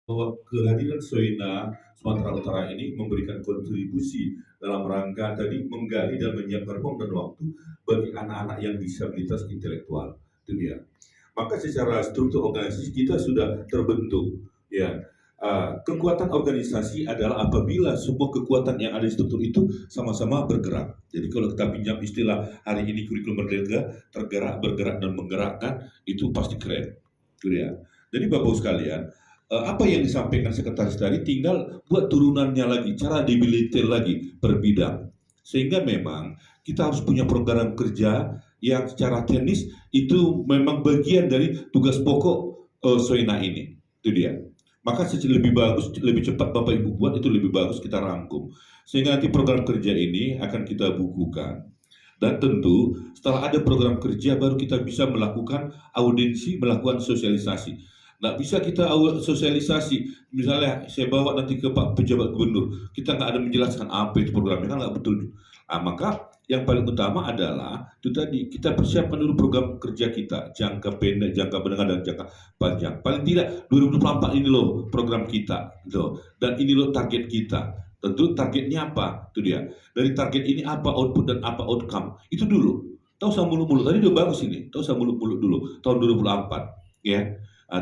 Bahwa kehadiran Soina Sumatera Utara ini memberikan kontribusi dalam rangka tadi menggali dan menyiapkan ruang dan waktu bagi anak-anak yang disabilitas intelektual. Itu dia. Maka secara struktur organisasi kita sudah terbentuk. Ya, kekuatan organisasi adalah apabila semua kekuatan yang ada di struktur itu sama-sama bergerak. Jadi kalau kita pinjam istilah hari ini kurikulum merdeka, tergerak, bergerak dan menggerakkan, itu pasti keren. Itu dia. Jadi Bapak sekalian, apa yang disampaikan sekretaris tadi tinggal buat turunannya lagi, cara detail lagi per bidang. Sehingga memang kita harus punya program kerja yang secara teknis itu memang bagian dari tugas pokok Soina ini. Itu dia. Maka lebih bagus, lebih cepat Bapak Ibu buat itu lebih bagus kita rangkum. Sehingga nanti program kerja ini akan kita bukukan. Dan tentu setelah ada program kerja baru kita bisa melakukan audiensi, melakukan sosialisasi. Nggak bisa kita sosialisasi, misalnya saya bawa nanti ke Pak Pejabat Gubernur, kita nggak ada menjelaskan apa itu programnya, kan nggak betul. Nah, maka yang paling utama adalah itu tadi kita persiapkan dulu program kerja kita, jangka pendek, jangka menengah, dan jangka panjang. Paling tidak 2024 ini loh program kita, gitu. Dan ini loh target kita. Tentu targetnya apa? Itu dia. Dari target ini apa output dan apa outcome? Itu dulu. Tahu usah mulu-mulu. Tadi udah bagus ini. Tahu usah mulu-mulu dulu. Tahun 2024, ya.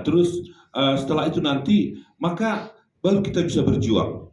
Terus setelah itu nanti maka baru kita bisa berjuang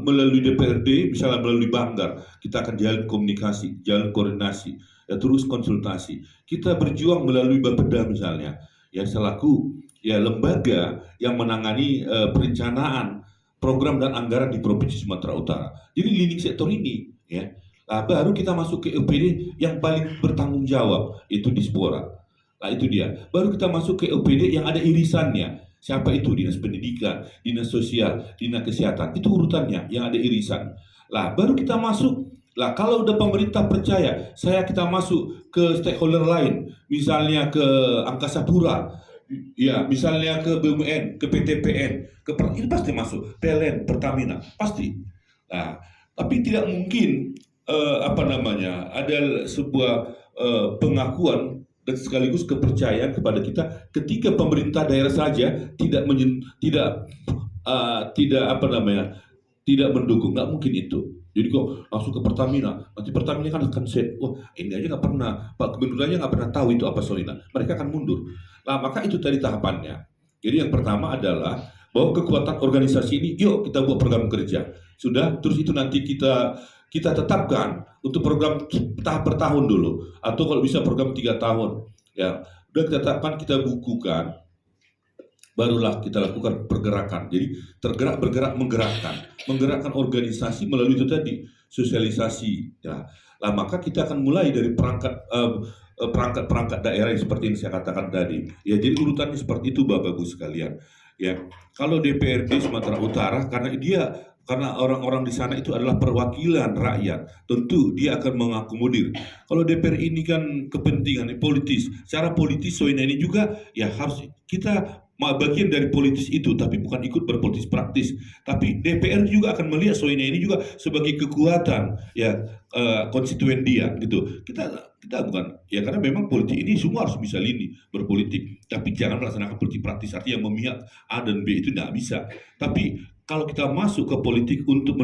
melalui DPRD, misalnya melalui Banggar, kita akan jalan komunikasi, jalan koordinasi, ya, terus konsultasi. Kita berjuang melalui Bapeda misalnya, ya selaku ya lembaga yang menangani perencanaan program dan anggaran di Provinsi Sumatera Utara. Jadi leading sektor ini, ya. Baru kita masuk ke EPD yang paling bertanggung jawab, itu Dispora. Nah itu dia. Baru kita masuk ke OPD yang ada irisannya. Siapa itu? Dinas Pendidikan, Dinas Sosial, Dinas Kesehatan. Itu urutannya yang ada irisan. Lah baru kita masuk. Lah kalau udah pemerintah percaya, kita masuk ke stakeholder lain, misalnya ke Angkasa Pura, ya misalnya ke BUMN, ke PTPN, ini pasti masuk. PLN, Pertamina, pasti. Nah, tapi tidak mungkin ada sebuah pengakuan dan sekaligus kepercayaan kepada kita ketika pemerintah daerah saja tidak mendukung. Nggak mungkin itu. Jadi kok langsung ke Pertamina, nanti Pertamina kan akan set, wah ini aja nggak pernah, Pak Gubernur aja nggak pernah tahu itu apa Solina, mereka akan mundur. Nah maka itu tadi tahapannya. Jadi yang pertama adalah bahwa kekuatan organisasi ini, yuk kita buat program kerja. Sudah, terus itu nanti kita tetapkan untuk program tahap per tahun dulu, atau kalau bisa program 3 tahun, ya udah kita tetapkan, kita bukukan, barulah kita lakukan pergerakan. Jadi tergerak, bergerak, menggerakkan organisasi melalui itu tadi sosialisasi. Ya, lah maka kita akan mulai dari perangkat daerah yang seperti yang saya katakan tadi. Ya, jadi urutannya seperti itu Bapak Ibu sekalian. Ya, kalau DPRD Sumatera Utara karena orang-orang di sana itu adalah perwakilan rakyat, tentu dia akan mengakomodir. Kalau DPR ini kan kepentingan politis, secara politis Soina ini juga ya harus kita bagian dari politis itu, tapi bukan ikut berpolitis praktis. Tapi DPR juga akan melihat Soina ini juga sebagai kekuatan ya konstituen dia gitu. Kita bukan ya, karena memang politik ini semua harus bisa lini berpolitik, tapi jangan melaksanakan politik praktis artinya memihak A dan B, itu tidak bisa. Tapi kalau kita masuk ke politik untuk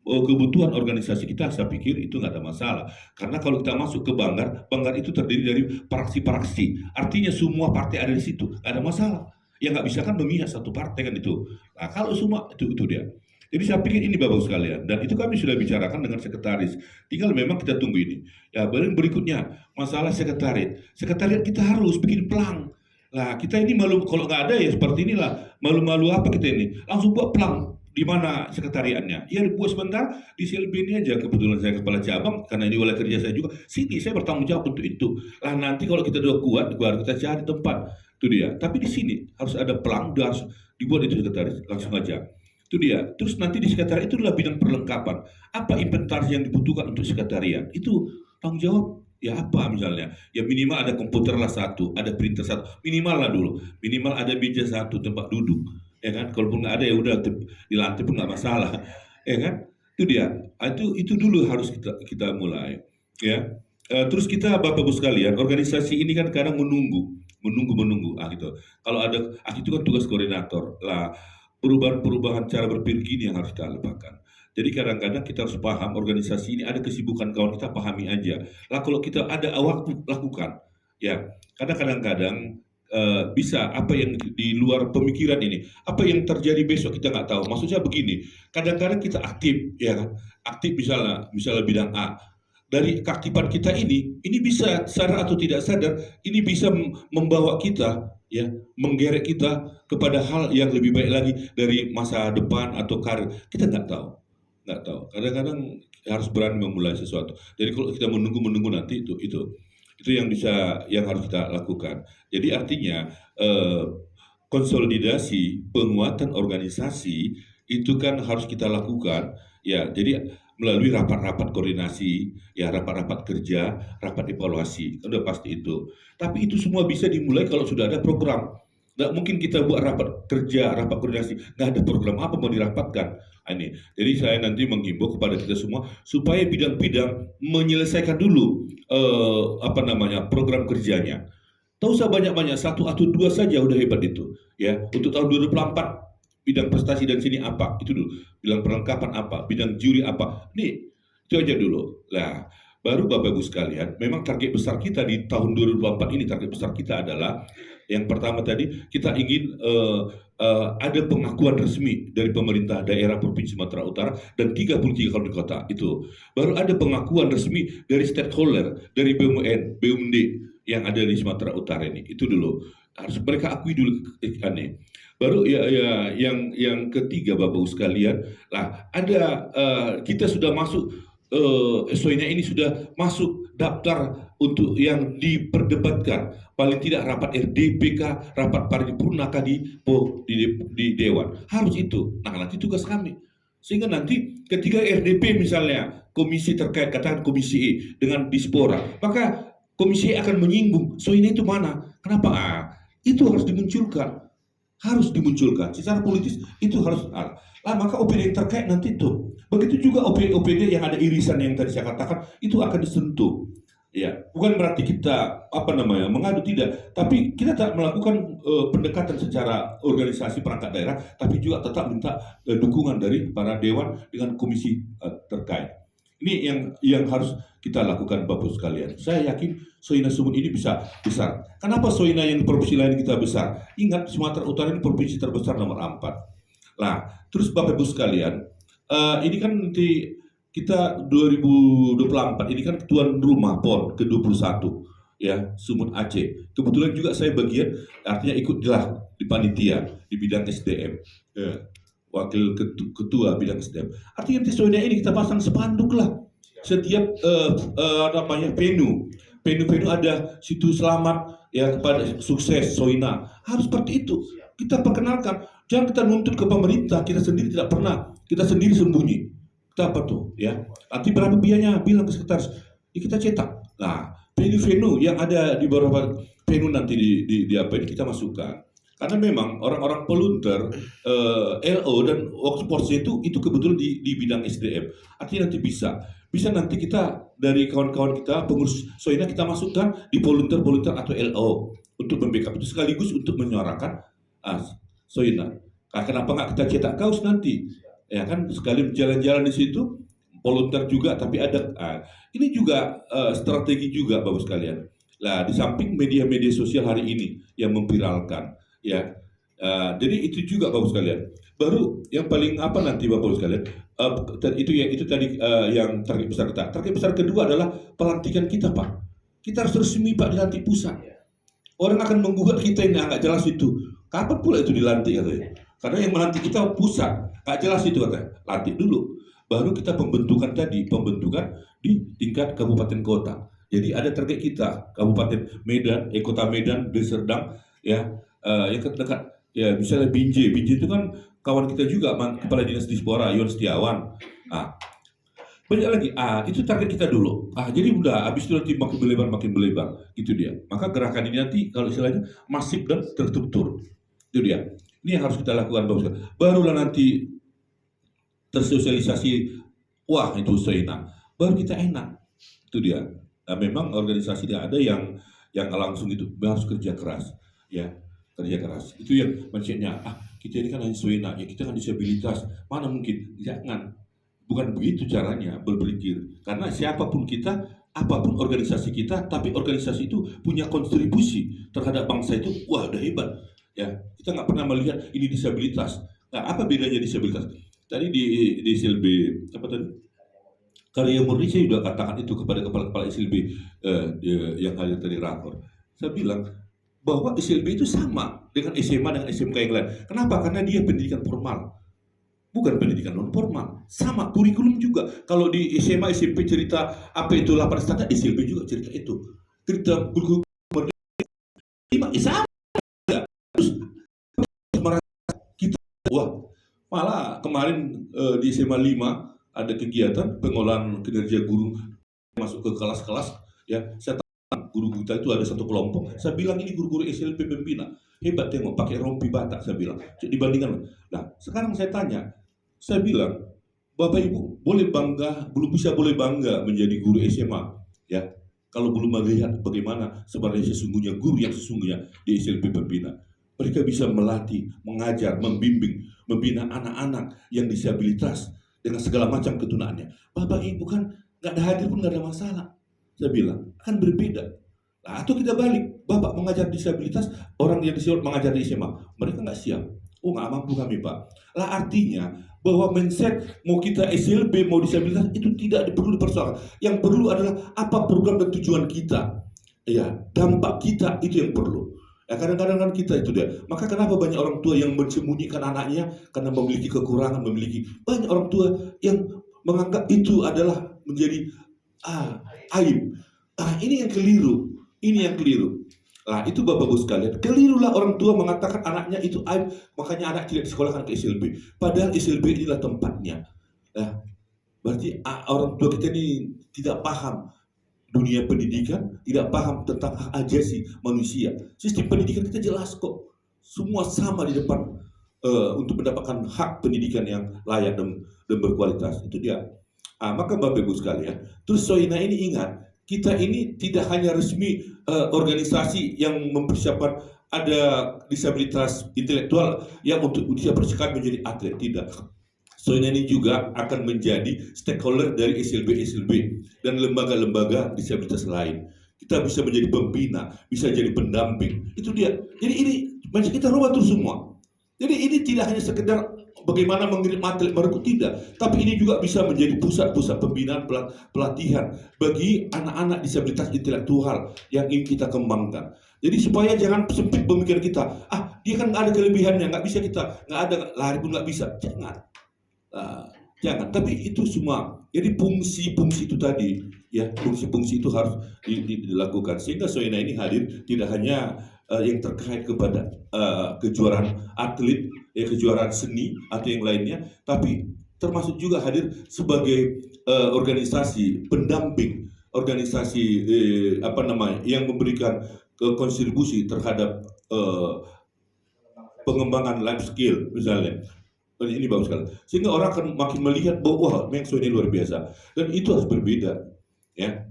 kebutuhan organisasi kita, saya pikir itu nggak ada masalah. Karena kalau kita masuk ke Banggar itu terdiri dari praksi-praksi. Artinya semua partai ada di situ, nggak ada masalah. Yang nggak bisa kan memihak satu partai kan itu. Nah, kalau semua itu dia. Jadi saya pikir ini Bapak sekalian, dan itu kami sudah bicarakan dengan sekretaris. Tinggal memang kita tunggu ini. Ya, berikutnya masalah sekretariat. Sekretariat kita harus bikin pelang. Nah, kita ini malu kalau nggak ada ya seperti inilah. Malu-malu apa kita ini? Langsung buat pelang. Di mana sekretariatnya? Ya dibuat sebentar di CLB ini aja. Kebetulan saya kepala cabang, karena ini wilayah kerja saya juga. Sini saya bertanggung jawab untuk itu. Lah nanti kalau kita udah kuat, baru kita cari tempat. Itu dia. Tapi di sini harus ada pelang, harus dibuat itu sekretaris langsung aja. Itu dia. Terus nanti di sekretariat itu adalah bidang perlengkapan. Apa inventaris yang dibutuhkan untuk sekretariat? Itu tanggung jawab. Ya apa misalnya? Ya minimal ada komputer lah satu, ada printer satu, minimal lah dulu. Minimal ada meja satu, tempat duduk. Ya kan? Kalaupun nggak ada ya udah di lantai pun nggak masalah. Ya kan? Itu dia. Itu dulu harus kita mulai. Ya. Terus kita Bapak Ibu sekalian, organisasi ini kan kadang menunggu menunggu gitu. Kalau ada itu kan tugas koordinator lah, perubahan-perubahan cara berpikir gini yang harus kita lakukan. Jadi kadang-kadang kita harus paham organisasi ini ada kesibukan kawan, kita pahami aja lah. Kalau kita ada waktu lakukan ya, karena kadang-kadang bisa apa yang di luar pemikiran ini, apa yang terjadi besok kita nggak tahu. Maksudnya begini, kadang-kadang kita aktif ya kan, aktif misalnya bidang A, dari keaktifan kita ini bisa sadar atau tidak sadar, ini bisa membawa kita ya, menggerek kita kepada hal yang lebih baik lagi dari masa depan atau karir. Kita nggak tahu. Kadang-kadang harus berani memulai sesuatu. Jadi kalau kita menunggu nanti itu yang harus kita lakukan. Jadi artinya konsolidasi penguatan organisasi itu kan harus kita lakukan ya. Jadi melalui rapat-rapat koordinasi, ya rapat-rapat kerja, rapat evaluasi, udah pasti itu. Tapi itu semua bisa dimulai kalau sudah ada program. Nggak mungkin kita buat rapat kerja, rapat koordinasi, nggak ada program apa mau dirapatkan. Ini. Jadi saya nanti menghimbau kepada kita semua supaya bidang-bidang menyelesaikan dulu program kerjanya. Tak usah banyak-banyak, 1 atau 2 saja udah hebat itu. Ya, untuk tahun 2024 bidang prestasi dan sini apa? Itu dulu. Bidang perlengkapan apa? Bidang juri apa? Nih, itu aja dulu. Lah, baru Bapak Ibu sekalian, memang target besar kita di tahun 2024 ini, target besar kita adalah yang pertama tadi kita ingin ada pengakuan resmi dari pemerintah daerah Provinsi Sumatera Utara dan 33 kabupaten kota itu. Baru ada pengakuan resmi dari stakeholder, dari BUMN, BUMD yang ada di Sumatera Utara ini. Itu dulu. Harus mereka akui dulu aneh. Baru yang ketiga Bapak Ibu sekalian, lah ada kita sudah masuk Soina ini sudah masuk daftar untuk yang diperdebatkan, paling tidak rapat RDPK, rapat paripurna di Dewan, harus itu. Nah nanti tugas kami, sehingga nanti ketika RDP misalnya komisi terkait, katakan komisi E dengan Dispora, maka komisi E akan menyinggung Soina itu mana, kenapa? Itu harus dimunculkan secara politis, itu harus maka OPD yang terkait nanti itu. Begitu juga OPD yang ada irisan yang tadi saya katakan itu akan disentuh. Ya, bukan berarti kita mengadu, tidak, tapi kita tak melakukan pendekatan secara organisasi perangkat daerah, tapi juga tetap minta dukungan dari para dewan dengan komisi terkait. Ini yang harus kita lakukan Bapak sekalian. Saya yakin Soina Sumut ini bisa besar. Kenapa Soina yang di provinsi lain kita besar? Ingat, Sumatera Utara ini provinsi terbesar nomor 4. Nah, terus Bapak Ibu sekalian, ini kan nanti kita 2024 ini kan tuan rumah PON ke-21 ya, Sumut Aceh. Kebetulan juga saya bagian, artinya ikutlah di panitia di bidang SDM. Ya, wakil ketua bidang SDM. Artinya di Soina ini kita pasang spanduk lah. Setiap venue ada situ selamat ya kepada sukses Soina. Harus seperti itu. Kita perkenalkan. Jangan kita nuntut ke pemerintah, kita sendiri tidak pernah. Kita sendiri sembunyi. Kita apa tuh ya? Nanti berapa biayanya? Bilang ke sekretaris. Ya, kita cetak. Nah, venue yang ada di beberapa venue nanti di apa ini kita masukkan. Karena memang orang-orang pelunter LO dan workforce itu kebetulan di bidang SDM. Artinya nanti bisa nanti kita dari kawan-kawan kita pengurus Soina kita masukkan di volunteer atau LO untuk membackup itu, sekaligus untuk menyuarakan Soina. Kenapa nggak kita cetak kaos nanti? Ya kan, sekali jalan-jalan di situ volunteer juga, tapi ada ini juga strategi juga Bapak sekalian. Nah, di samping media-media sosial hari ini yang memviralkan ya, jadi itu juga Bapak sekalian. Baru yang paling nanti Bapak sekalian, itu tadi yang target besar kita. Target besar kedua adalah pelantikan kita Pak. Kita harus resmi Pak dilantik pusat. Orang akan menggugat kita yang nggak jelas itu. Kapan pula itu dilantik katanya? Karena yang melantik kita pusat, nggak jelas itu katanya. Lantik dulu, baru kita pembentukan di tingkat kabupaten kota. Jadi ada target kita, Kabupaten Medan, Kota Medan, Deli Serdang, ya, yang dekat, ya misalnya Binjai itu kan kawan kita juga, Kepala Dinas Dispora, Yon Setiawan. Banyak lagi, itu target kita dulu. Jadi udah, habis itu nanti makin melebar, gitu dia. Maka gerakan ini nanti kalau istilahnya masif dan terstruktur, itu dia. Ini yang harus kita lakukan Bapak. Barulah nanti tersosialisasi, wah itu Soina, baru kita enak, itu dia. Nah, memang organisasi tidak ada yang langsung itu harus kerja keras, ya kerja keras. Itu yang maksudnya kita ini kan hanya suena, ya kita kan disabilitas, mana mungkin, jangan, bukan begitu caranya berpikir. Karena siapapun kita, apapun organisasi kita, tapi organisasi itu punya kontribusi terhadap bangsa itu, wah udah hebat. Ya, kita nggak pernah melihat ini disabilitas. Nah, apa bedanya disabilitas? Tadi di SLB apa tadi? Karya murni saya juga katakan itu kepada kepala-kepala SLB yang hadir tadi rakor. Saya bilang bahwa SLB itu sama dengan SMA dan SMK yang lain. Kenapa? Karena dia pendidikan formal, bukan pendidikan non formal. Sama kurikulum juga. Kalau di SMA SMP cerita apa itu 8 standar, SLB juga cerita itu. Cerita kurikulum sama. Terus kita, wah, malah kemarin di SMA 5 ada kegiatan pengolahan kinerja guru masuk ke kelas-kelas, ya. Saya tahu guru kita itu ada satu kelompok. Saya bilang ini guru-guru SLB pembina hebat, tengok pakai rompi Batak, saya bilang dibandingkan. Nah sekarang saya tanya, saya bilang Bapak Ibu boleh bangga, belum bisa boleh bangga menjadi guru SMA, ya, kalau belum melihat bagaimana sebenarnya sesungguhnya guru yang sesungguhnya di SLB pembina. Mereka bisa melatih, mengajar, membimbing, membina anak-anak yang disabilitas dengan segala macam ketunaannya. Bapak Ibu kan nggak ada hadir pun nggak ada masalah. Saya bilang kan berbeda. Nah, atau kita balik, Bapak mengajar disabilitas, orang yang disebut mengajar di SMA, mereka nggak siap. Oh nggak mampu kami Pak. Lah artinya bahwa mindset mau kita SLB mau disabilitas itu tidak perlu dipersoalkan. Yang perlu adalah apa program dan tujuan kita. Ya, dampak kita itu yang perlu. Ya, kadang-kadang kan kita itu dia. Maka kenapa banyak orang tua yang mensembunyikan anaknya karena memiliki kekurangan, memiliki banyak orang tua yang menganggap itu adalah menjadi aib. Ini yang keliru. Ini yang keliru. Nah, itu Bapak Ibu sekalian, kelirulah orang tua mengatakan anaknya itu aib, makanya anak tidak disekolahkan ke SLB. Padahal SLB inilah tempatnya. Nah, berarti orang tua kita ini tidak paham dunia pendidikan, tidak paham tentang hak ajasi manusia. Sistem pendidikan kita jelas kok, semua sama di depan untuk mendapatkan hak pendidikan yang layak dan berkualitas. Itu dia. Maka Bapak Ibu sekalian, terus Soina ini ingat, kita ini tidak hanya resmi organisasi yang mempersiapkan ada disabilitas intelektual yang untuk bisa bersekat menjadi atlet, tidak. Soalnya ini juga akan menjadi stakeholder dari SLB dan lembaga-lembaga disabilitas lain. Kita bisa menjadi pembina, bisa jadi pendamping. Itu dia. Jadi ini macam kita rubah terus semua. Jadi ini tidak hanya sekedar bagaimana mengirim atlet merekrut, tidak, tapi ini juga bisa menjadi pusat-pusat pembinaan pelatihan bagi anak-anak disabilitas intelektual yang ingin kita kembangkan. Jadi supaya jangan sempit pemikiran kita, dia kan nggak ada kelebihannya, nggak bisa kita, nggak ada lari pun nggak bisa, jangan. Jangan, tapi itu semua. Jadi fungsi-fungsi itu tadi, ya, fungsi-fungsi itu harus dilakukan sehingga Soina ini hadir tidak hanya yang terkait kepada kejuaraan atlet, kejuaraan seni atau yang lainnya, tapi termasuk juga hadir sebagai organisasi pendamping, organisasi yang memberikan kontribusi terhadap pengembangan life skill misalnya. Ini bagus sekali, sehingga orang akan makin melihat bahwa wah, Mengso ini luar biasa, dan itu harus berbeda, ya.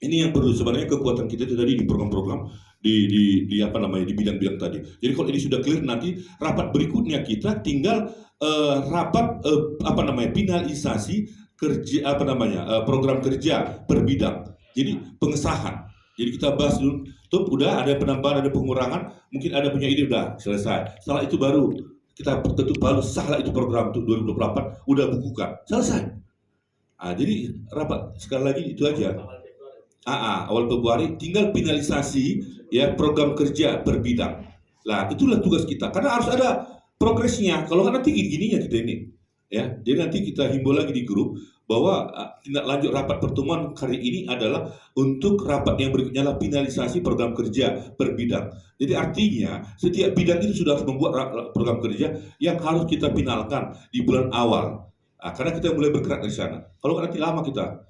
Ini yang perlu sebenarnya kekuatan kita itu tadi di program-program di bidang-bidang tadi. Jadi kalau ini sudah clear, nanti rapat berikutnya kita tinggal rapat finalisasi kerja program kerja per bidang. Jadi pengesahan. Jadi kita bahas dulu, tuh udah ada penambahan, ada pengurangan, mungkin ada punya ide, udah selesai. Setelah itu baru kita ketuk palu, sahlah itu program untuk 2028 udah bukukan, selesai. Jadi rapat sekali lagi itu aja. Awal Februari tinggal finalisasi ya program kerja per bidang. Lah itulah tugas kita, karena harus ada progresnya. Kalau nggak nanti gini-gininya kita ini, ya. Jadi nanti kita himbau lagi di grup bahwa tindak lanjut rapat pertemuan hari ini adalah untuk rapat yang berikutnya adalah finalisasi program kerja per bidang. Jadi artinya setiap bidang itu sudah harus membuat program kerja yang harus kita finalkan di bulan awal. Karena kita mulai bergerak dari sana. Kalau nanti lama kita,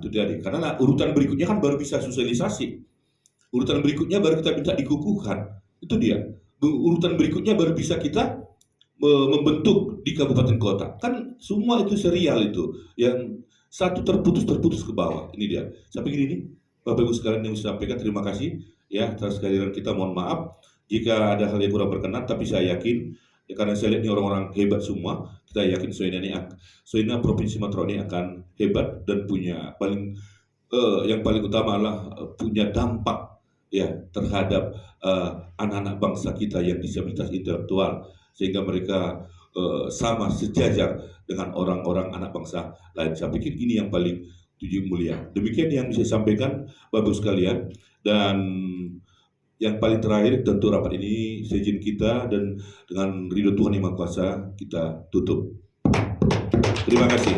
itu jadi karena urutan berikutnya kan baru bisa sosialisasi. Urutan berikutnya baru kita minta dikukuhkan. Itu dia. Urutan berikutnya baru bisa kita membentuk di kabupaten kota. Kan semua itu serial itu, yang satu terputus ke bawah. Ini dia. Sampai gini nih. Bapak Ibu sekalian yang saya sampaikan, terima kasih ya atas kehadiran kita. Mohon maaf jika ada hal yang kurang berkenan, tapi saya yakin ya, karena saya lihat ini orang-orang hebat semua, kita yakin Soina Provinsi Sumatera ini akan hebat dan punya yang paling utama adalah punya dampak ya terhadap anak-anak bangsa kita yang disabilitas intelektual, sehingga mereka sama sejajar dengan orang-orang anak bangsa lain. Saya pikir ini yang paling tujuh mulia. Demikian yang bisa saya sampaikan Bapak Ibu sekalian, dan yang paling terakhir tentu rapat ini seizin kita dan dengan ridho Tuhan Yang Maha Kuasa kita tutup. Terima kasih.